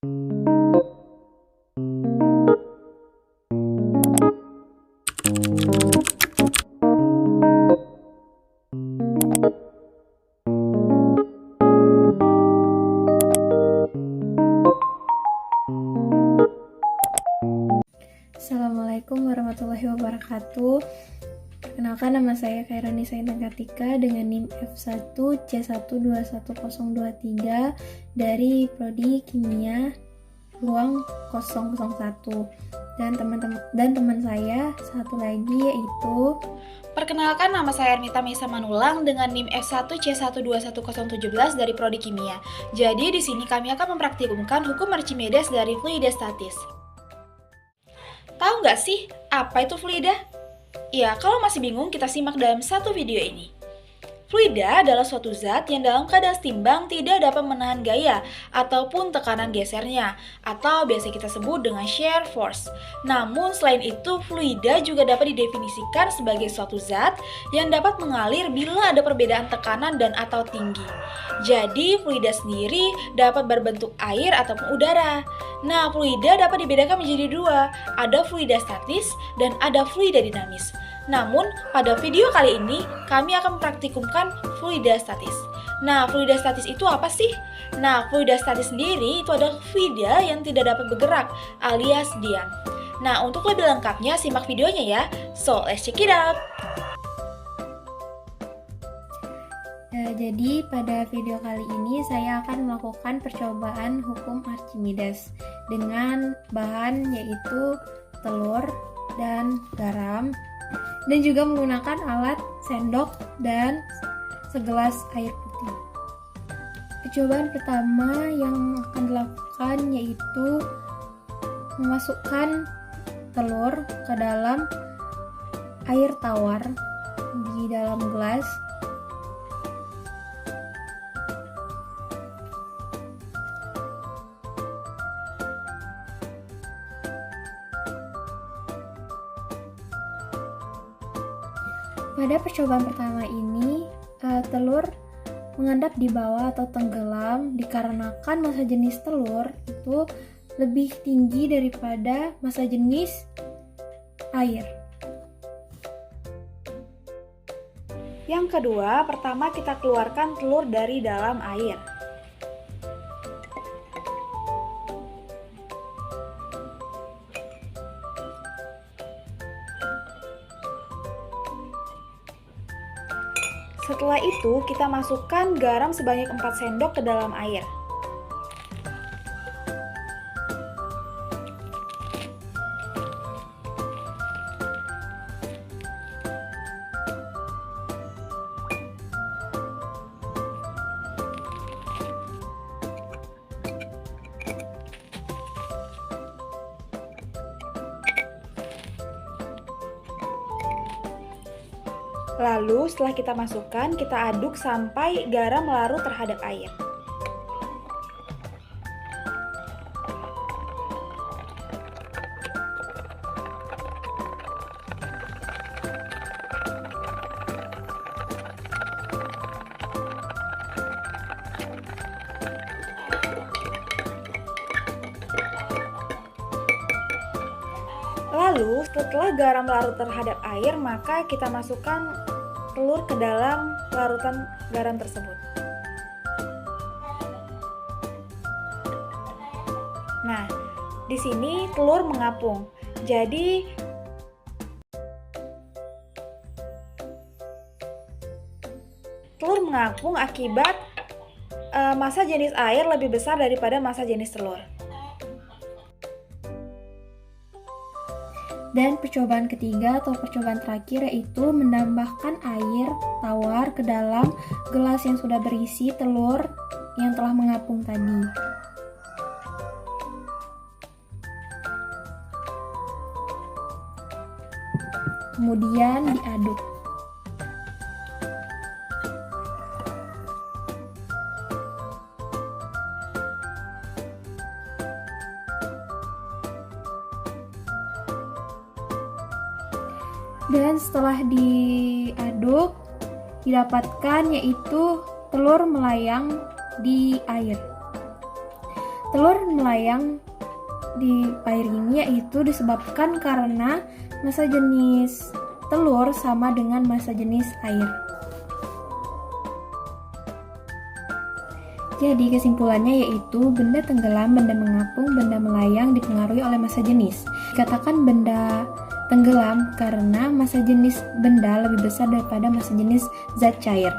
Assalamualaikum warahmatullahi wabarakatuh. Perkenalkan, nama saya Khairani Saintan Kartika dengan NIM F1C1211023 dari Prodi Kimia Ruang 001. Dan teman saya satu lagi yaitu Perkenalkan, nama saya Ernita Meisa Manulang dengan NIM F1C121017 dari Prodi Kimia. Jadi di sini kami akan mempraktikumkan hukum Archimedes dari fluida statis. Tahu nggak sih apa itu fluida? Ya, kalau masih bingung kita simak dalam satu video ini. Fluida adalah suatu zat yang dalam keadaan setimbang tidak dapat menahan gaya ataupun tekanan gesernya, atau biasa kita sebut dengan shear force. Namun selain itu, fluida juga dapat didefinisikan sebagai suatu zat yang dapat mengalir bila ada perbedaan tekanan dan atau tinggi. Jadi, fluida sendiri dapat berbentuk air ataupun udara. Nah, fluida dapat dibedakan menjadi dua, ada fluida statis dan ada fluida dinamis. Namun, pada video kali ini, kami akan mempraktikumkan fluida statis. Nah, fluida statis itu apa sih? Nah, fluida statis sendiri itu adalah fluida yang tidak dapat bergerak, alias diam. Nah, untuk lebih lengkapnya, simak videonya ya. So, let's check it out! Jadi pada video kali ini saya akan melakukan percobaan hukum Archimedes dengan bahan yaitu telur dan garam, dan juga menggunakan alat sendok dan segelas air putih. Percobaan pertama yang akan dilakukan yaitu memasukkan telur ke dalam air tawar di dalam gelas. Pada percobaan pertama ini, telur mengendap di bawah atau tenggelam dikarenakan massa jenis telur itu lebih tinggi daripada massa jenis air. Yang kedua, pertama kita keluarkan telur dari dalam air. Setelah itu, kita masukkan garam sebanyak 4 sendok ke dalam air. Lalu setelah kita masukkan, kita aduk sampai garam larut terhadap air. Lalu setelah garam larut terhadap air, maka kita masukkan telur ke dalam larutan garam tersebut. Nah, di sini telur mengapung. Jadi telur mengapung akibat massa jenis air lebih besar daripada massa jenis telur. Dan percobaan ketiga atau percobaan terakhir yaitu menambahkan air tawar ke dalam gelas yang sudah berisi telur yang telah mengapung tadi. Kemudian diaduk. Dan setelah diaduk, didapatkan yaitu telur melayang di air. telur melayang di air ini yaitu disebabkan karena massa jenis telur sama dengan massa jenis air. Jadi kesimpulannya yaitu benda tenggelam, benda mengapung, benda melayang dipengaruhi oleh massa jenis. Dikatakan benda tenggelam karena massa jenis benda lebih besar daripada massa jenis zat cair.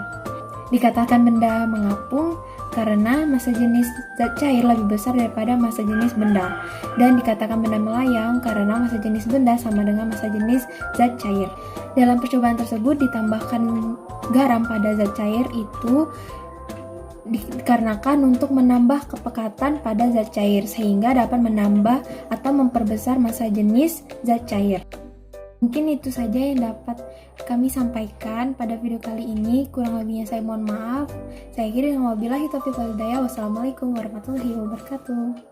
Dikatakan benda mengapung karena massa jenis zat cair lebih besar daripada massa jenis benda. Dan dikatakan benda melayang karena massa jenis benda sama dengan massa jenis zat cair. Dalam percobaan tersebut ditambahkan garam pada zat cair itu dikarenakan untuk menambah kepekatan pada zat cair sehingga dapat menambah atau memperbesar massa jenis zat cair. Mungkin itu saja yang dapat kami sampaikan pada video kali ini. Kurang lebihnya saya mohon maaf. Saya akhiri dengan wabillahi taufiq wal hidayah. Wassalamualaikum warahmatullahi wabarakatuh.